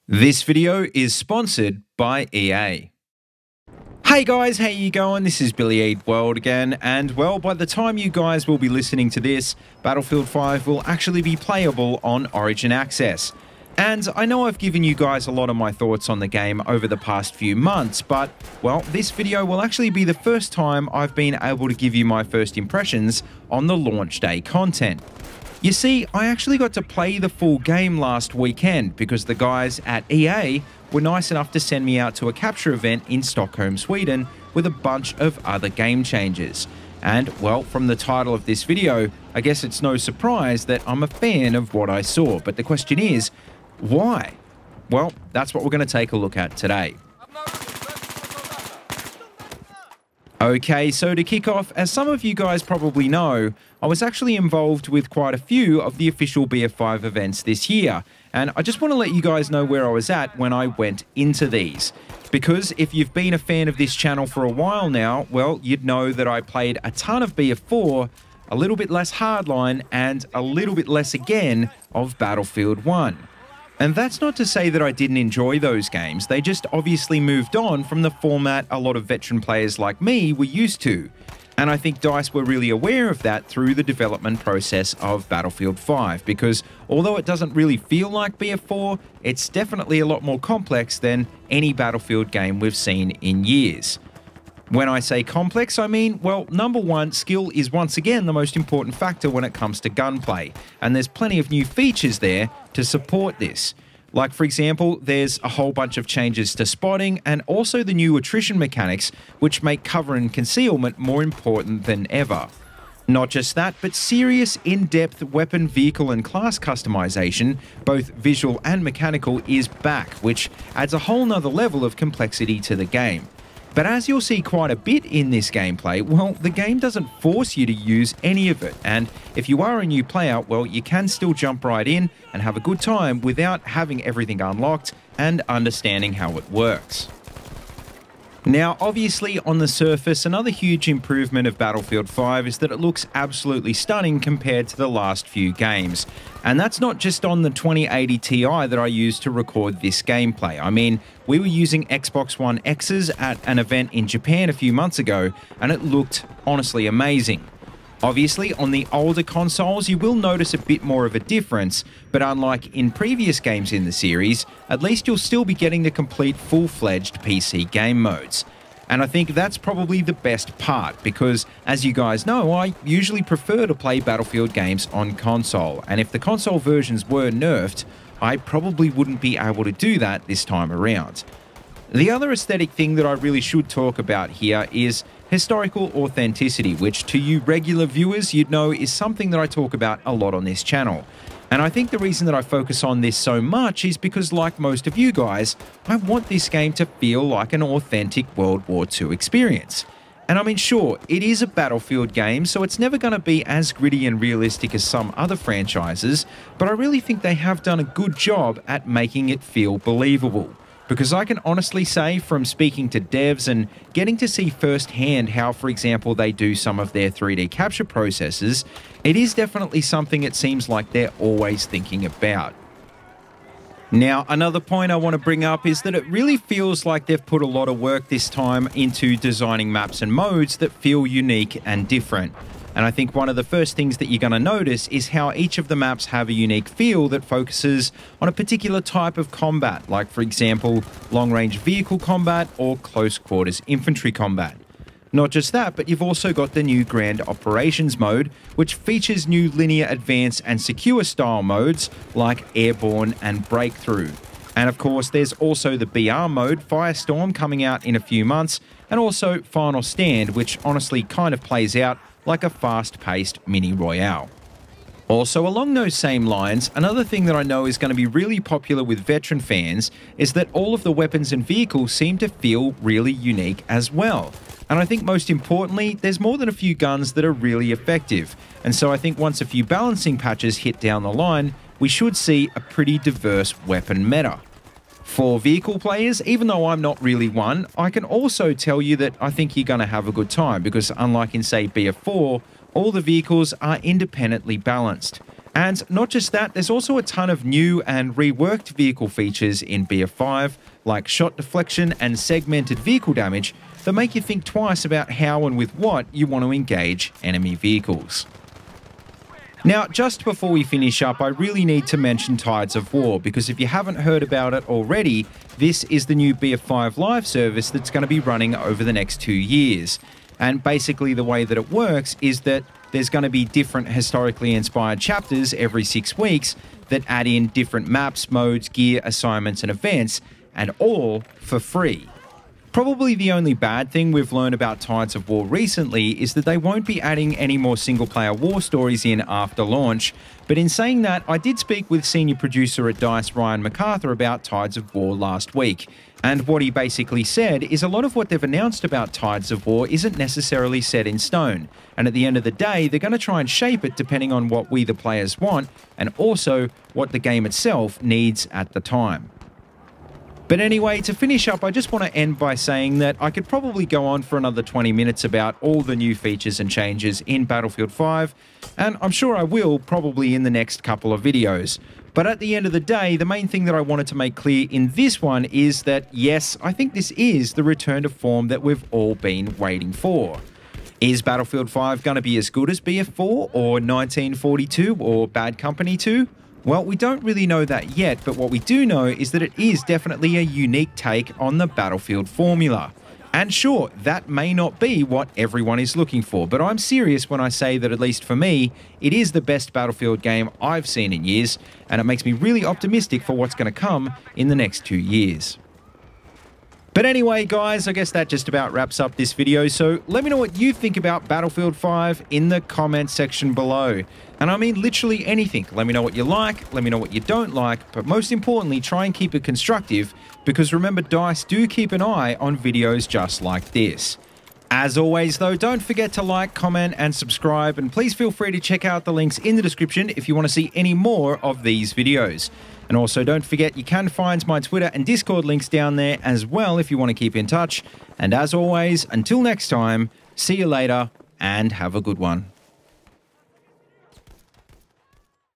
This video is sponsored by EA. Hey guys, how you going? This is Billy Eat World again, and well, by the time you guys will be listening to this, Battlefield 5 will actually be playable on Origin Access. And I know I've given you guys a lot of my thoughts on the game over the past few months, but well, this video will actually be the first time I've been able to give you my first impressions on the launch day content. You see, I actually got to play the full game last weekend because the guys at EA were nice enough to send me out to a capture event in Stockholm, Sweden with a bunch of other game changers. And well, from the title of this video, I guess it's no surprise that I'm a fan of what I saw. But the question is, why? Well, that's what we're going to take a look at today. Okay, so to kick off, as some of you guys probably know, I was actually involved with quite a few of the official BF5 events this year, and I just want to let you guys know where I was at when I went into these. Because if you've been a fan of this channel for a while now, well, you'd know that I played a ton of BF4, a little bit less Hardline, and a little bit less again of Battlefield 1. And that's not to say that I didn't enjoy those games, they just obviously moved on from the format a lot of veteran players like me were used to. And I think DICE were really aware of that through the development process of Battlefield 5, because although it doesn't really feel like BF4, it's definitely a lot more complex than any Battlefield game we've seen in years. When I say complex, I mean, well, number one, skill is once again the most important factor when it comes to gunplay, and there's plenty of new features there to support this. Like, for example, there's a whole bunch of changes to spotting and also the new attrition mechanics, which make cover and concealment more important than ever. Not just that, but serious in-depth weapon, vehicle and class customization, both visual and mechanical, is back, which adds a whole nother level of complexity to the game. But as you'll see quite a bit in this gameplay, well, the game doesn't force you to use any of it, and if you are a new player, well, you can still jump right in and have a good time without having everything unlocked and understanding how it works. Now, obviously, on the surface, another huge improvement of Battlefield 5 is that it looks absolutely stunning compared to the last few games. And that's not just on the 2080 Ti that I used to record this gameplay. I mean, we were using Xbox One X's at an event in Japan a few months ago, and it looked honestly amazing. Obviously, on the older consoles, you will notice a bit more of a difference, but unlike in previous games in the series, at least you'll still be getting the complete full-fledged PC game modes. And I think that's probably the best part, because as you guys know, I usually prefer to play Battlefield games on console, and if the console versions were nerfed, I probably wouldn't be able to do that this time around. The other aesthetic thing that I really should talk about here is historical authenticity, which to you regular viewers you'd know is something that I talk about a lot on this channel. And I think the reason that I focus on this so much is because, like most of you guys, I want this game to feel like an authentic World War II experience. And I mean, sure, it is a Battlefield game, so it's never going to be as gritty and realistic as some other franchises, but I really think they have done a good job at making it feel believable. Because I can honestly say, from speaking to devs and getting to see firsthand how, for example, they do some of their 3D capture processes, it is definitely something it seems like they're always thinking about. Now, another point I want to bring up is that it really feels like they've put a lot of work this time into designing maps and modes that feel unique and different. And I think one of the first things that you're going to notice is how each of the maps have a unique feel that focuses on a particular type of combat, like, for example, long-range vehicle combat or close-quarters infantry combat. Not just that, but you've also got the new Grand Operations mode, which features new linear advance and secure style modes like Airborne and Breakthrough. And of course, there's also the BR mode, Firestorm, coming out in a few months, and also Final Stand, which honestly kind of plays out like a fast-paced mini royale. Also, along those same lines, another thing that I know is going to be really popular with veteran fans is that all of the weapons and vehicles seem to feel really unique as well. And I think most importantly, there's more than a few guns that are really effective. And so I think once a few balancing patches hit down the line, we should see a pretty diverse weapon meta. For vehicle players, even though I'm not really one, I can also tell you that I think you're going to have a good time because unlike in, say, BF4, all the vehicles are independently balanced. And not just that, there's also a ton of new and reworked vehicle features in BF5, like shot deflection and segmented vehicle damage, that make you think twice about how and with what you want to engage enemy vehicles. Now, just before we finish up, I really need to mention Tides of War, because if you haven't heard about it already, this is the new BF5 live service that's going to be running over the next 2 years. And basically the way that it works is that there's going to be different historically inspired chapters every 6 weeks that add in different maps, modes, gear, assignments and events, and all for free. Probably the only bad thing we've learned about Tides of War recently is that they won't be adding any more single-player war stories in after launch, but in saying that, I did speak with senior producer at DICE Ryan MacArthur about Tides of War last week, and what he basically said is a lot of what they've announced about Tides of War isn't necessarily set in stone, and at the end of the day, they're going to try and shape it depending on what we the players want, and also what the game itself needs at the time. But anyway, to finish up, I just want to end by saying that I could probably go on for another 20 minutes about all the new features and changes in Battlefield 5, and I'm sure I will probably in the next couple of videos. But at the end of the day, the main thing that I wanted to make clear in this one is that, yes, I think this is the return to form that we've all been waiting for. Is Battlefield 5 going to be as good as BF4 or 1942 or Bad Company 2? Well, we don't really know that yet, but what we do know is that it is definitely a unique take on the Battlefield formula. And sure, that may not be what everyone is looking for, but I'm serious when I say that, at least for me, it is the best Battlefield game I've seen in years, and it makes me really optimistic for what's going to come in the next 2 years. But anyway, guys, I guess that just about wraps up this video, so let me know what you think about Battlefield 5 in the comments section below. And I mean literally anything. Let me know what you like, let me know what you don't like, but most importantly, try and keep it constructive, because remember, DICE do keep an eye on videos just like this. As always, though, don't forget to like, comment, and subscribe, and please feel free to check out the links in the description if you want to see any more of these videos. And also, don't forget, you can find my Twitter and Discord links down there as well if you want to keep in touch. And as always, until next time, see you later, and have a good one.